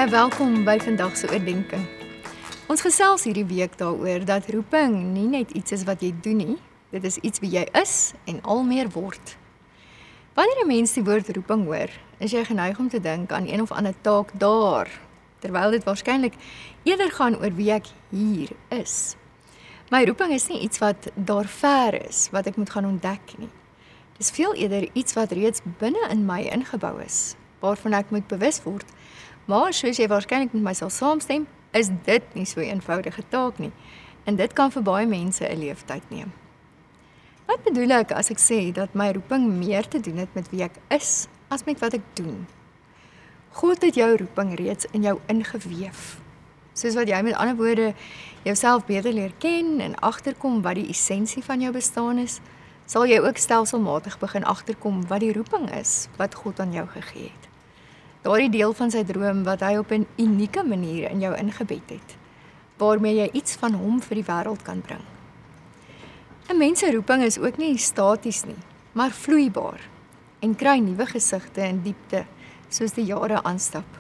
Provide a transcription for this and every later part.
Baie welkom by vandag se oordeenking. Ons gesels hierdie week daaroor dat roeping nie net iets is wat jy doen nie, dit is iets wie jy is en al meer word. Wanneer 'n mens die woord roeping hoor, is jy geneig om te dink aan een of ander taak daar, terwyl dit waarskynlik eerder gaan oor wie ek hier is. My roeping is nie iets wat daar ver is, wat ek moet gaan ontdek nie. Dis veel eerder iets wat reeds binne in my ingebou is, waarvan ek moet bewus word. Maar soos jy waarskynlik met my sal saamstem, is dit nie so 'n eenvoudige taak nie. En dit kan vir baie mense 'n leeftyd neem. Wat bedoel ek as ek sê dat my roeping meer te doen het met wie ek is, as met wat ek doen? God het jou roeping reeds in jou ingeweef. Soos wat jy met ander woorde jouself beter leer ken en agterkom wat die essensie van jou bestaan is, sal jy ook stelselmatig begin agterkom wat die roeping is wat God aan jou gegee het. Daardie deel van sy droom wat hy op 'n unieke manier in jou ingebed het, waarmee jy iets van hom vir die wêreld kan bring. 'n Mens se roeping is ook nie staties nie, maar vloeibaar en kry nuwe gesigte en diepte soos die jare aanstap.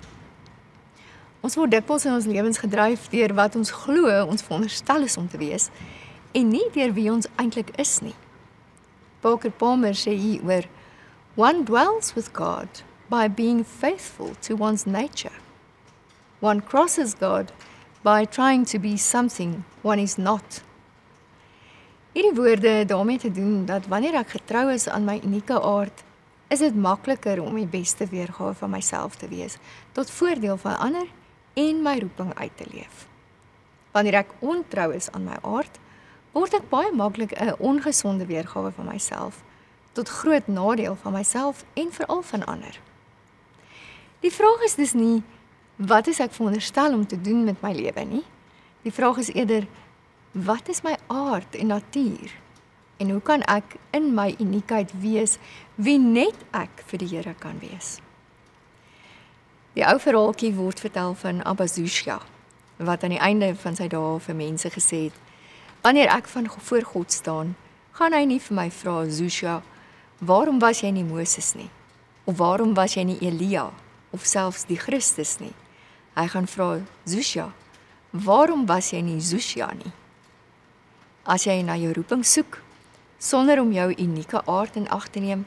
Ons word dikwels in ons lewens gedryf deur wat ons glo ons veronderstel is om te wees en nie deur wie ons eintlik is nie. Parker Palmer sê hier oor: "One dwells with God by being faithful to one's nature. One crosses God by trying to be something one is not." Hierdie woorde daarmee te doen dat wanneer ek getrou is aan my unieke aard, is dit makliker om die beste weergawe van myself te wees, tot voordeel van ander en my roeping uit te leef. Wanneer ek ontrou is aan my aard, word ek baie maklik 'n ongesonde weergawe van myself, tot groot nadeel van myself en veral van ander. Die vraag is dus nie, wat is ek veronderstel om te doen met my lewe nie? Die vraag is eerder, wat is my aard en natuur? En hoe kan ek in my uniekheid wees, wie net ek vir die Here kan wees? Die ou verhaaltjie word vertel van Abba Zusha, wat aan die einde van sy dae vir mense gesê het: "Wanneer ek voor God staan, gaan hy nie vir my vra, Zusha, waarom was jy nie Moses nie? Of waarom was jy nie Elia? Of selfs die Christus nie? Hy gaan vra, Zusha, waarom was jy nie Zusha nie?" As jy na jou roeping soek, sonder om jou unieke aard in ag te neem,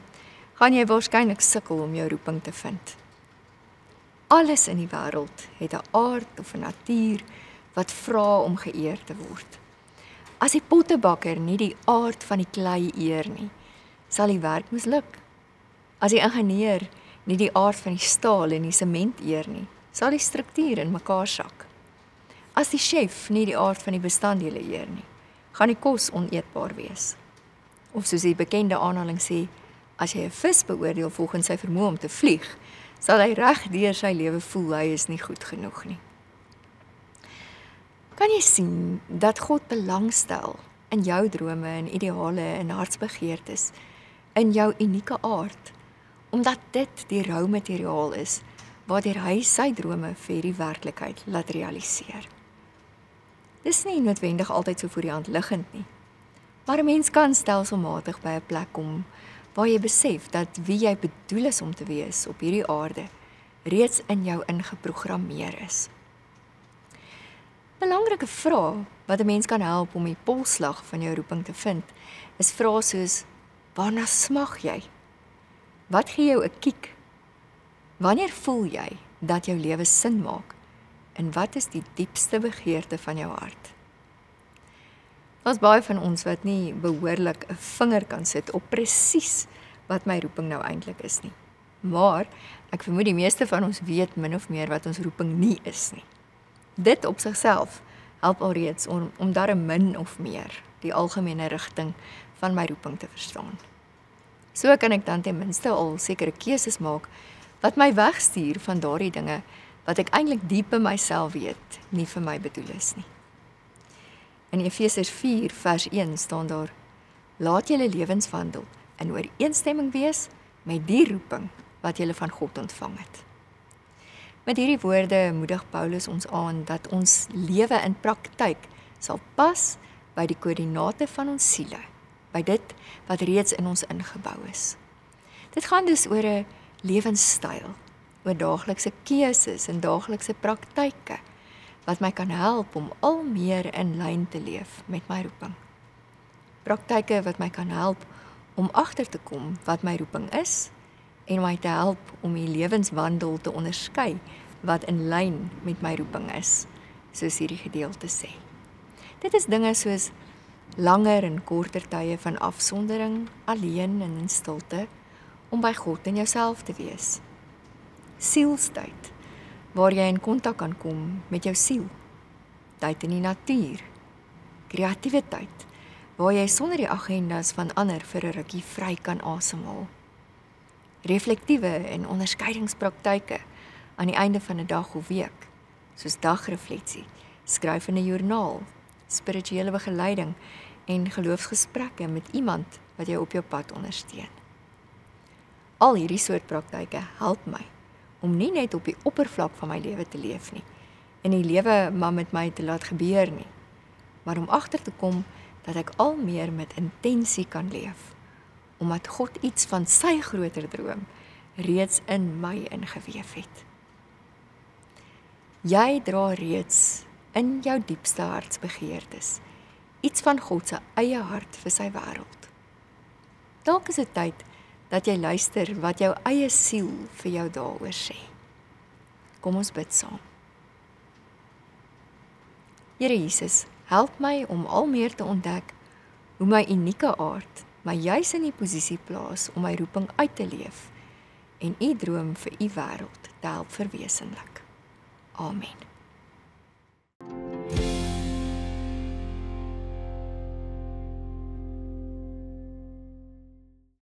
gaan jy waarskynlik sukkel om jou roeping te vind. Alles in die wêreld het 'n aard of 'n natuur wat vra om geëer te word. As die pottebakker nie die aard van die klei eer nie, sal die werk misluk. As die ingenieur nie die aard van die staal en die sement eer nie, sal die struktuur in mekaar sak. As die chef nie die aard van die bestanddele eer nie, gaan die kos oneetbaar wees. Of soos die bekende aanhaling sê, as jy 'n vis beoordeel volgens sy vermoë om te vlieg, sal hy reg deur sy lewe voel hy is nie goed genoeg nie. Kan jy sien dat God belangstel in jou drome en ideale en hartsbegeertes, in jou unieke aard, omdat dit die rou materiaal is, waardeur hy sy drome vir die werklikheid laat realiseer. Dis nie noodwendig altyd so voor die hand liggend nie, maar 'n mens kan stelselmatig by 'n plek kom, waar jy besef dat wie jy bedoel is om te wees op hierdie aarde, reeds in jou ingeprogrammeer is. Belangrike vrae wat 'n mens kan help om die polslag van jou roeping te vind, is vrae soos: waarna smag jy? Wat gee jou 'n kiek? Wanneer voel jy dat jou lewe sin maak? En wat is die diepste begeerte van jou hart? Daar's baie van ons wat nie behoorlik 'n vinger kan sit op presies wat my roeping nou eintlik is nie. Maar ek vermoed die meeste van ons weet min of meer wat ons roeping nie is nie. Dit op sigself help alreeds om darm min of meer die algemene rigting van my roeping te verstaan. So kan ek dan ten minste al sekere keuses maak wat my wegstuur van daardie dinge wat ek eintlik diep in myself weet nie vir my bedoel is nie. In Efesiërs 4 vers 1 staan daar: "Laat julle lewenswandel in ooreenstemming wees met die roeping wat julle van God ontvang het." Met hierdie woorde moedig Paulus ons aan dat ons lewe in praktyk sal pas by die koördinate van ons siele, by dit wat reeds in ons ingebou is. Dit gaan dus oor 'n lewenstyl, oor daaglikse keuses en daaglikse praktyke wat my kan help om al meer in lyn te leef met my roeping. Praktyke wat my kan help om agter te kom wat my roeping is en my te help om die lewenswandel te onderskei wat in lyn met my roeping is, soos hierdie gedeelte sê. Dit is dinge soos langer en korter tye van afsondering, alleen en in stilte, om by God en jouself te wees. Sielstyd, waar jy in kontak kan kom met jou siel. Tyd in die natuur. Kreatiewe tyd, waar jy sonder die agendas van ander vir 'n rukkie vry kan asemhaal. Reflektiewe en onderskeidingspraktyke aan die einde van 'n dag of week, soos dagrefleksie, skryf in 'n joernaal, spirituele begeleiding en geloofsgesprekke met iemand wat jou op jou pad ondersteun. Al hierdie soort praktyke help my om nie net op die oppervlak van my lewe te leef nie, en die lewe maar met my te laat gebeur nie, maar om agter te kom dat ek al meer met intensie kan leef, omdat God iets van sy groter droom reeds in my ingeweef het. Jy dra reeds in jou diepste hartsbegeertes iets van God se eie hart vir sy wêreld. Dalk is dit tyd dat jy luister wat jou eie siel vir jou daaroor sê. Kom ons bid saam. Here Jesus, help my om al meer te ontdek hoe my unieke aard my juis in die posisie plaas om my roeping uit te leef en u droom vir u wêreld te help verwesenlik. Amen.